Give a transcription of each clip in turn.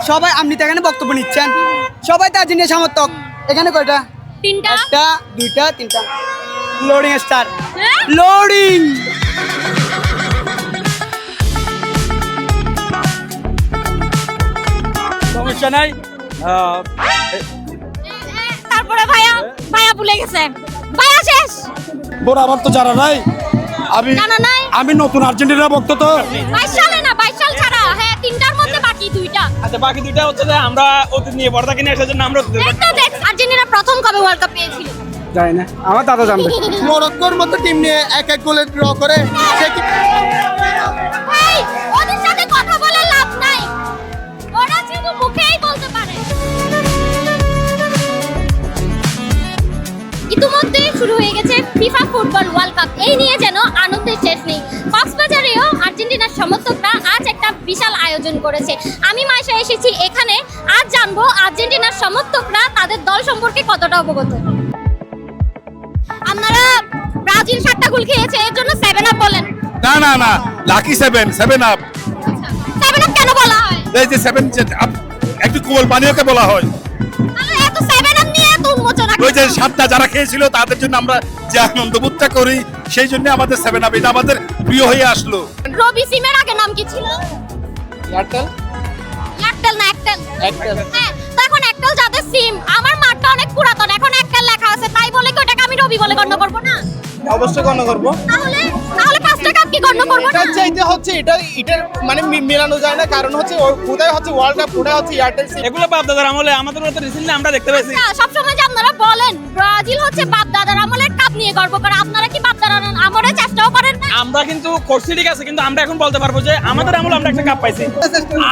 সবাই আপনি তো এখানে বক্তব্য নিচ্ছেন, সবাই তো আর্জেন্টিনা সমর্থক। এখানে কয়টা? তিনটা। একটা, দুইটা, তিনটা। লোডিং স্টার, হ্যাঁ? লোডিং। সমস্যা নাই। তারপরে ভাইয়া ভাইয়া ভুলে গেছে। ভাইয়া শেষ। বড় আমার তো জানা নাই। জানা নাই? আমি নতুন আর্জেন্টিনা ভক্ত তো। 22 সালে না, 22 সাল ছাড়া। হ্যাঁ, তিনটার মধ্যে বাকি দুইটা। আচ্ছা, বাকি দুইটা হচ্ছে যে আমরা অতীত নিয়ে পর্দা কিনে আসার জন্য আমরা একটা দেখ, আর্জেন্টিনা প্রথম কবে ওয়ার্ল্ড কাপ পেয়েছিল? জানি না, আমার দাদা জানবে। মরক্কোর মতো টিম নিয়ে এক এক গোলে ড্র করে সে কি এই, ওদের সাথে কথা বলে লাভ নাই, ওরা শুধু মুখেই বলতে পারে। ইতিমধ্যে শুরু হয়ে গেছে ফিফা ফুটবল ওয়ার্ল্ড কাপ। এই নিয়ে যেন আনন্দের শেষ নেই। কক্সবাজারেও আর্জেন্টিনার সমর্থকরা আজ একটা বিশাল আয়োজন করেছে। আমি মাইশা এসেছি এখানে। আজ জানবো আর্জেন্টিনার সমর্থকরা তাদের দল সম্পর্কে কতটা অবগত। আপনারা ব্রাজিল 7টা গোল খেয়েছে, এর জন্য 7 আপ বলেন। না না না, লাকি সেভেন, 7 আপ। 7 আপ কেন বলা হয়? এই যে 7 একটু কোমল পানীয়কে বলা হয়। তাহলে এত 7 আপ নিয়ে এত উন্মোচনা ওই যে 7টা যারা খেয়েছিল তাদের জন্য আমরা যে আনন্দ বোধটা করি, সেই জন্য আমাদের 7 আপ এটা আমাদের প্রিয় হয়ে আসলো। রবি সিমের আগে নাম কি ছিল? এয়ারটেল। এয়ারটেল না একটেল? একটেল। হ্যাঁ, তো এখন একটেল যাদের সিম, আমার মাঠটা অনেক পুরাতন, এখন একটেল লেখা আছে, তাই বলে কি ওটাকে আমি রবি বলে গণ্য করব না? অবশ্যই গণ্য করবো। তাহলে তাহলে 5টা কাপ কি গণ্য করব না? এটা মানে মেলানো যায় না, কারণ হচ্ছে কোথায় হচ্ছে ওয়ার্ল্ড কাপ, কোথায় হচ্ছে এয়ারটেল সিম। এগুলো বাপ দাদার আমলে আমাদের মতো রিসেন্টলি আমরা দেখতে পেয়েছি। সব সময় যে আপনারা বলেন ব্রাজিল হচ্ছে বাপ দাদার আমলের কাপ নিয়ে গর্ব করে, আপনারা কি বাপ দাদার আমলের চেষ্টাও করেন না? আমরা কিন্তু করছি ঠিক আছে, কিন্তু আমরা এখন বলতে পারবো যে আমাদের আমলে আমরা একটা কাপ পাইছি।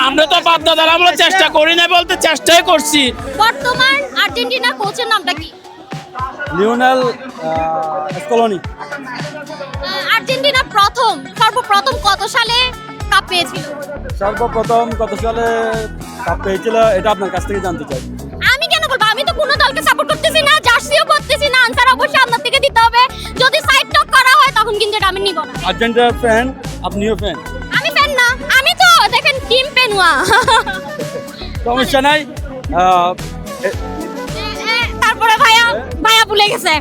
আমরা তো বাপ দাদার আমলে চেষ্টা করি না, বলতে চেষ্টাই করছি। বর্তমান আর্জেন্টিনার কোচের নামটা কি? Lionel Scaloni. আর্জেন্টিনা সর্বপ্রথম কত সালে কাপ পেয়েছিল? সর্বপ্রথম কত সালে কাপ পেয়েছিল এটা আপনার কাছ থেকে জানতে চাই। আমি কেন বলবো? আমি তো কোনো দলকে সাপোর্ট করতেছি না, জার্সিও করতেছি না। আনসার অবশ্যই আপনার থেকে দিতে হবে। যদি সাইড টক করা হয় তখন কিন্তু এটা আমি নিব না। আর্জেন্টিনার ফ্যান, আপনিও ফ্যান। আমি ফ্যান না, আমি তো দেখেন টিম পেনুয়া। সমস্যা নাই। তারপরে ভাইয়া ভুলে গেছে।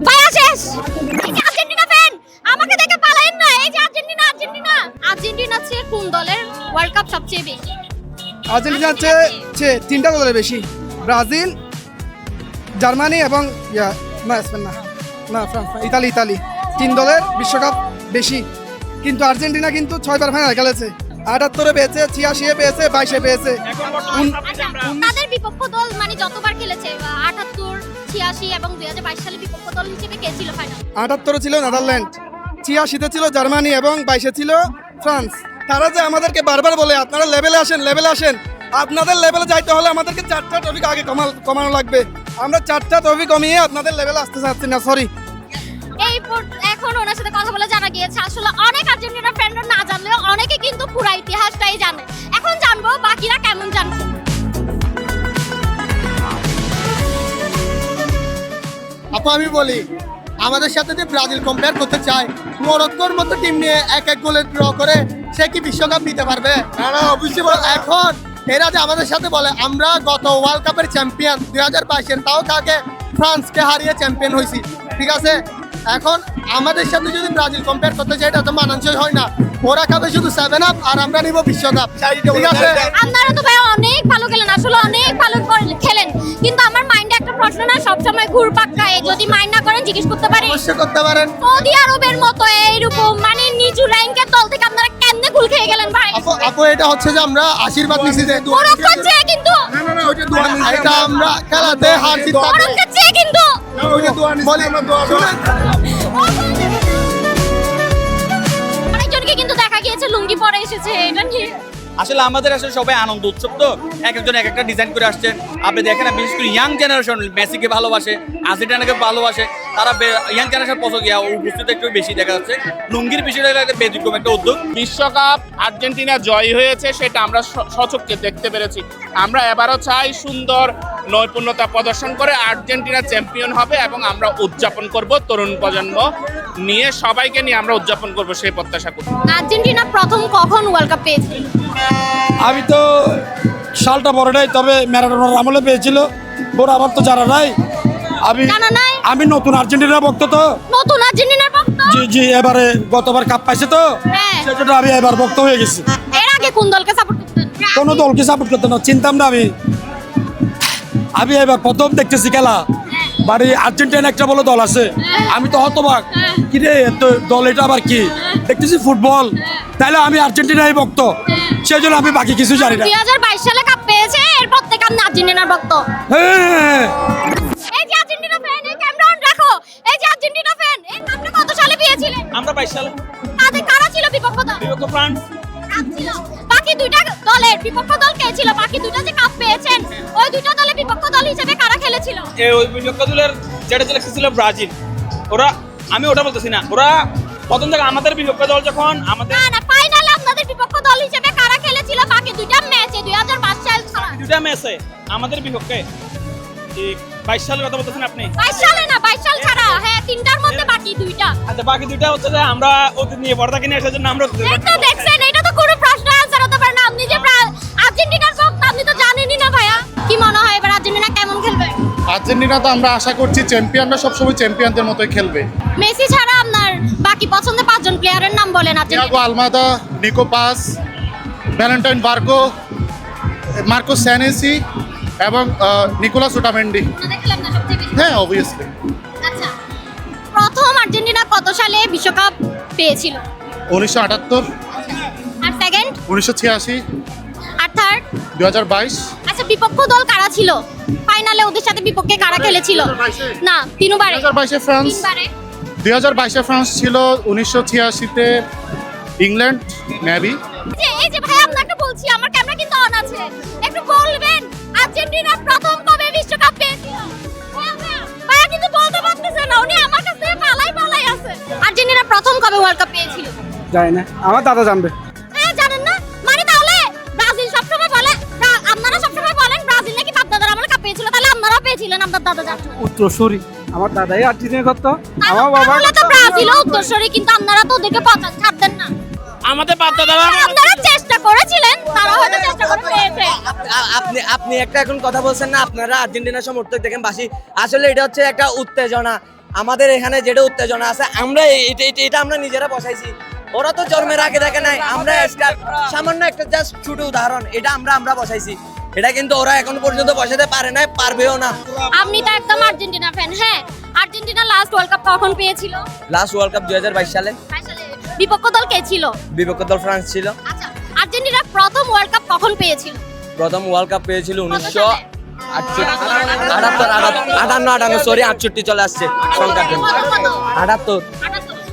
ভাইয়া শেষ। এই যে আর্জেন্টিনা ফ্যান, আমাকে দেখে পালায়েন না। এই যে আর্জেন্টিনা চেয়ে কোন দলের ওয়ার্ল্ড কাপ সবচেয়ে বেশি? আর্জেন্টিনার চেয়ে তিনটা গোলের বেশি। ব্রাজিল, জার্মানি এবং স্পেন না ফ্রান্স না, ইতালি। 3 দলের বিশ্বকাপ বেশি। কিন্তু আর্জেন্টিনা কিন্তু 6বার ফাইনাল খেলেছে। 78 পেয়েছে, 86 পেয়েছে, 22 পেয়েছে। আচ্ছা, তাদের বিপক্ষ দল মানে যতবার খেলেছে 78, 86 এবং 2022 সালে বিপক্ষ দল হিসেবে কে ছিল ফাইনাল? 78 ছিল নেদারল্যান্ড, 86 ছিল জার্মানি এবং 22 ছিল ফ্রান্স। তারা যে আমাদেরকে বারবার বলে আপনারা লেভেলে আসেন, আপনাদের লেভেলে যাইতে হলে আমাদেরকে 4টা টপিক আগে কমানো লাগবে। আমরা 4টা টপিক কমিয়ে আপনাদের লেভেলে আসতে চাচ্ছি না, সরি। এখন ওনার সাথে কথা বলে জানা গিয়েছে আসলে অনেক আর্জেন্টিনা ফ্যানরা না জানলেও অনেকে কিন্তু পুরো ইতিহাসটাই জানে। এখন জানবো বাকিরা কেমন জানছে। আপু আমি বলি, আমাদের সাথে যে ব্রাজিল কম্পেয়ার করতে চায়, মরক্কোর মতো টিম নিয়ে এক এক গোলে ড্র করে সে কি বিশ্বকাপ নিতে পারবে? না অবশ্যই। এখন এরা যে আমাদের সাথে বলে আমরা গত ওয়ার্ল্ড কাপের চ্যাম্পিয়ন 2022-এর, তাও তাকে ফ্রান্সকে হারিয়ে চ্যাম্পিয়ন হয়েছি, ঠিক আছে? এখন আমাদের সাথে যদি ব্রাজিল কম্পেয়ার করতে চাই এটা তো মানানসই হয় না। ওরা খাবে শুধু 7 আপ আর আমরা নিব বিশ্বকাপ, ঠিক আছে? আপনারা তো ভাই অনেক ভালো খেলেন, আসলে অনেক ভালো খেলেন, কিন্তু আমার মাইন্ডে একটা প্রশ্ন না সবসময় ঘুরপাক খায়। যদি মাইন্ড না করেন জিজ্ঞেস করতে পারি? অবশ্যই করতে পারেন। সৌদি আরবের মতো এইরকম মানে নিচু র্যাঙ্কের দল থেকে আপনারা কেমনে গোল খেয়ে গেলেন ভাই? আপু এটা হচ্ছে যে আমরা আশীর্বাদ নিছি যে মরক্কো চেয়ে কিন্তু এটা আমরা খেলাতে হার জিত মরক্কো চেয়ে কিন্তু অনেকজনকে কিন্তু দেখা গিয়েছে লুঙ্গি পরে এসেছে, এটা নিয়ে আসলে আমাদের আসলে সবাই আনন্দ উৎসব তো, এক একজন এক একটা ডিজাইন করে আসছেন। আপনি দেখেন না, বিশেষ করে ইয়াং জেনারেশন মেসিকে ভালোবাসে, আর্জেন্টিনাকে ভালোবাসে, তারা ইয়াং জেনারেশন পছন্দ উপস্থিত একটু বেশি দেখা যাচ্ছে। লুঙ্গির বিষয়টা একটা ব্যতিক্রম একটা উদ্যোগ। বিশ্বকাপ আর্জেন্টিনা জয় হয়েছে সেটা আমরা সচক্ষে দেখতে পেরেছি। আমরা এবারও চাই সুন্দর নৈপুণ্যতা প্রদর্শন করে আর্জেন্টিনা চ্যাম্পিয়ন হবে এবং আমরা উদযাপন করব, তরুণ প্রজন্ম নিয়ে সবাইকে নিয়ে আমরা উদযাপন করব সেই প্রত্যাশা করি। আর্জেন্টিনা প্রথম কখন ওয়ার্ল্ড কাপ পেয়েছে? আমি তো সালটা বড় নাই, তবে ম্যারাডোনার আমলে পেয়েছিল। ওরা আবার তো জানা নাই। জানা নাই? আমি নতুন আর্জেন্টিনার ভক্ত তো। নতুন আর্জেন্টিনার ভক্ত? জি জি, এবারে গতবার কাপ পাইছে তো, হ্যাঁ। সেজন্য আমি এবার ভক্ত হয়ে গেছি। এর আগে কোন দলকে সাপোর্ট করতেন? কোনো দলকে সাপোর্ট করতে না, চিনতাম না আমি এবার প্রথম দেখতেছি খেলা। বাড়ি আর্জেন্টিনা একটা বলে দল আছে, আমি তো হতবাক, কি রে এত দল, এটা আবার কি দেখতেছি ফুটবল, তাহলে আমি আর্জেন্টিনাই ভক্ত, সেই জন্য আমি বাকি কিছু জানি না। 2022 সালে কাপ পেয়েছে, এরপর থেকে আপনি আর্জেন্টিনার ভক্ত। হ্যাঁ, এই যে আর্জেন্টিনা ফ্যান, এই ক্যামেরা রাখো, এই যে আর্জেন্টিনা ফ্যান, এই আপনি কত সালে পেয়েছিলেন? আমরা 22 সালে কারা ছিল বিপক্ষ দল? ফ্রান্স। ছিল। বাকি দুইটা দলের বিপক্ষ দল কে ছিল? বাকি দুইটা যে কাপ পেয়েছেন, ওই দুইটা দলের বিপক্ষ দল হিসেবে কারা খেলেছিল? ওই বিপক্ষ দলের যেটা ছিল ব্রাজিল। আমি ওটা বলতেছি না, ওরা প্রথম থেকে আমাদের বিপক্ষ দল যখন আমাদের না ফাইনালে আপনাদের বিপক্ষ দল হিসেবে কারা খেলেছিল বাকি দুইটা ম্যাচে 2005 সাল ছাড়া? দুটা ম্যাচে আমাদের বিপক্ষে 22 সালের কথা বলতেছেন আপনি? 22 সালে না, 22 সাল ছাড়া, হ্যাঁ তিনটার মধ্যে বাকি দুইটা। আচ্ছা, বাকি দুইটা হচ্ছে যে আমরা ওদের নিয়ে পড়া কিনে এসের জন্য আমরা এই তো দেখছেন, এটা তো কোনো প্রশ্ন আনসার হতে পারে না। আপনি যে আর্জেন্টিনার ভক্ত, আপনি তো জানেনই না ভাইয়া। কি মনে হয় এবার আর্জেন্টিনা কেমন খেলবে? আর্জেন্টিনা তো আমরা আশা করছি চ্যাম্পিয়নরা সবসময় চ্যাম্পিয়নদের মতোই খেলবে। মেসি ছাড়া আপনার বাকি পছন্দের 5 জন প্লেয়ারের নাম বলেন Thiago Argentina. Almada, Nico Paz, Valentin Barco, Marco Senesi এবং নিকোলাস ওটামেন্ডি। দেখলাম না সবচেয়ে বেশি। হ্যাঁ, অবভিয়াসলি। আচ্ছা, প্রথম আর্জেন্টিনা কত সালে বিশ্বকাপ পেয়েছিল? 1978, আর সেকেন্ড? 1986, আর থার্ড? 2022। আচ্ছা, বিপক্ষ দল কারা ছিল ফাইনালে? ওদের সাথে বিপক্ষে কারা খেলেছিল? না, তিনবারে। 2022 ফ্রান্স, তিনবারে। 2022 ফ্রান্স ছিল, 1986-তে ইংল্যান্ড মেবি। এই যে ভাই আপনাকে বলছি, আমার ক্যামেরা কিন্তু অন আছে, একটু বলবেন আর্জেন্টিনা প্রথম কবে বিশ্বকাপ পেয়েছিল? ভাইয়া কিন্তু বলতে পারতেছে না, উনি আমার কাছে পালাই আছে। আর্জেন্টিনা প্রথম কবে ওয়ার্ল্ড কাপ পেয়েছিল? জানি না, আমার দাদা জানবে। হ্যাঁ, জানেন না মানে? তাহলে ব্রাজিল সবসময় বলে, আপনারা সবসময় বলেন ব্রাজিল নাকি বাপ দাদার আমলে কাপ পেয়েছিল, তাহলে আপনারাও পেয়েছিলেন, আপনার দাদা জানতো। উত্তরসূরি, আমার দাদাই আর্জেন্টিনা করতো, আমার বাবা তাহলে তো ব্রাজিলও উত্তরসূরি, কিন্তু আপনারা তো ওদেরকে পছন্দ ছাড়তেন না। আমাদের বাধ্যতারা আপনারা চেষ্টা করেছিলেন, তারা হয়তো চেষ্টা করে পেয়েছে। আপনি একটা এখন কথা বলছেন না, আপনারা আর্জেন্টিনা সমর্থক দেখেন বাসি, আসলে এটা হচ্ছে একটা উত্তেজনা। আমাদের এখানে যেটা উত্তেজনা আছে, আমরা এটা আমরা নিজেরা বসাইছি। ওরা তো জন্মের আগে দেখে নাই, আমরা সামান্য একটা জাস্ট ছোট উদাহরণ, এটা আমরা বসাইছি। এটা কিন্তু ওরা এখন পর্যন্ত বসাতে পারে নাই, পারবেও না। আপনি তো একদম আর্জেন্টিনা ফ্যান। হ্যাঁ, আর্জেন্টিনা লাস্ট ওয়ার্ল্ড কাপ কখন পেয়েছিল? লাস্ট ওয়ার্ল্ড কাপ 2022 সালে। বিপক্ষ দল কে ছিল? বিপক্ষ দল ফ্রান্স ছিল। আচ্ছা, আর্জেন্টিনা প্রথম ওয়ার্ল্ড কাপ কখন পেয়েছিল? প্রথম ওয়ার্ল্ড কাপ পেয়েছিল কত সালে? 1968 চলে আসছে সংখ্যার জন্য। 78।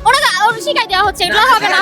ওরা শিখাই দেওয়া হচ্ছে, এগুলো হবে না।